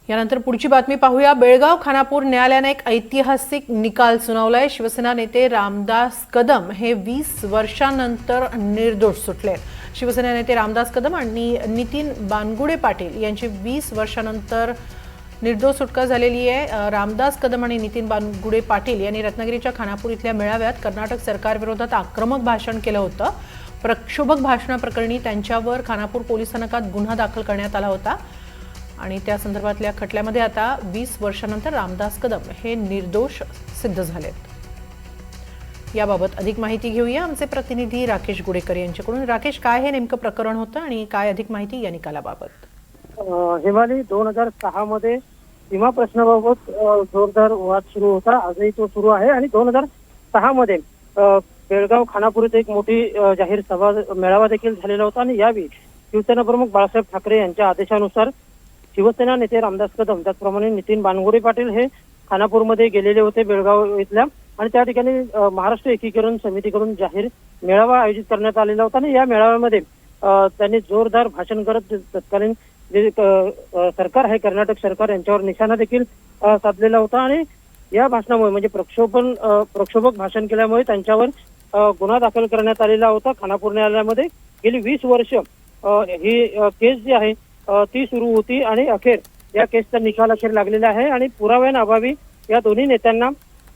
यानंतर पुढची बातमी पाहूया। बेळगाव खानापूर न्यायालयाने एक ऐतिहासिक निकाल सुनावलाय। शिवसेना नेते रामदास कदम हे 20 वर्षांनंतर निर्दोष सुटले। शिवसेना नेते रामदास कदम आणि नितीन बानगुडे पाटील यांची 20 वर्षांनंतर निर्दोष सुटका झालेली आहे। रामदास कदम आणि नितीन बानगुडे पाटील यांनी रत्नागिरीच्या खानापूर इथल्या मेळाव्यात कर्नाटक सरकारविरोधात आक्रमक भाषण केलं होतं। प्रक्षोभक भाषणाप्रकरणी त्यांच्यावर खानापूर पोलीस स्थानकात गुन्हा दाखल करण्यात आला होता आणि त्या संदर्भातल्या खटल्यामध्ये आता 20 वर्षांनंतर रामदास कदम हे निर्दोष सिद्ध झालेत। याबाबत अधिक माहिती घेऊया आमचे प्रतिनिधी राकेश गुडेकर यांच्याकडून। राकेश, काय हे नेमकं प्रकरण होतं आणि काय अधिक माहिती या निकालाबाबत? हिमाली 2006 मध्ये सीमा प्रश्नाबाबत जोरदार वाद सुरू होता। आजही तो सुरू आहे आणि 2006 मध्ये बेळगाव खानापूर येथे एक मोठी जाहीर सभा मेळावा देखील झालेला होता आणि यावेळी शिवसेना प्रमुख बाळासाहेब ठाकरे यांच्या आदेशानुसार शिवसेना नेते रामदास कदम त्याचप्रमाणे नितीन बानगुडे पाटील हे खानापूरमध्ये गेलेले होते बेळगाव इथल्या, आणि त्या ठिकाणी महाराष्ट्र एकीकरण समितीकडून जाहीर मेळावा आयोजित करण्यात आलेला होता आणि या मेळाव्यामध्ये त्यांनी जोरदार भाषण करत तत्कालीन जे सरकार आहे कर्नाटक सरकार यांच्यावर निशाणा देखील साधलेला होता आणि या भाषणामुळे म्हणजे प्रक्षोभक भाषण केल्यामुळे त्यांच्यावर गुन्हा दाखल करण्यात आलेला होता। खानापूर न्यायालयामध्ये गेली 20 वर्ष ही केस जी आहे ती सुरू होती आणि अखेर या केसचा निकाल अखेर लागलेला आहे आणि पुराव्यांअभावी या दोन्ही नेत्यांना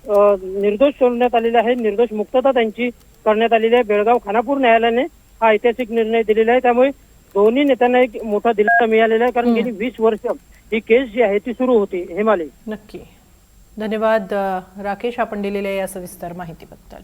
निर्दोष सोडण्यात आलेले आहे। निर्दोष मुक्तता त्यांची करण्यात आलेली आहे। बेळगाव खानापूर न्यायालयाने हा ऐतिहासिक निर्णय दिलेला आहे, त्यामुळे दोन्ही नेत्यांना एक मोठा दिलासा मिळालेला आहे, कारण गेली 20 वर्ष ही केस जी आहे ती सुरू होती। हिमालय, नक्की धन्यवाद राकेश, आपण दिलेल्या या सविस्तर माहितीबद्दल।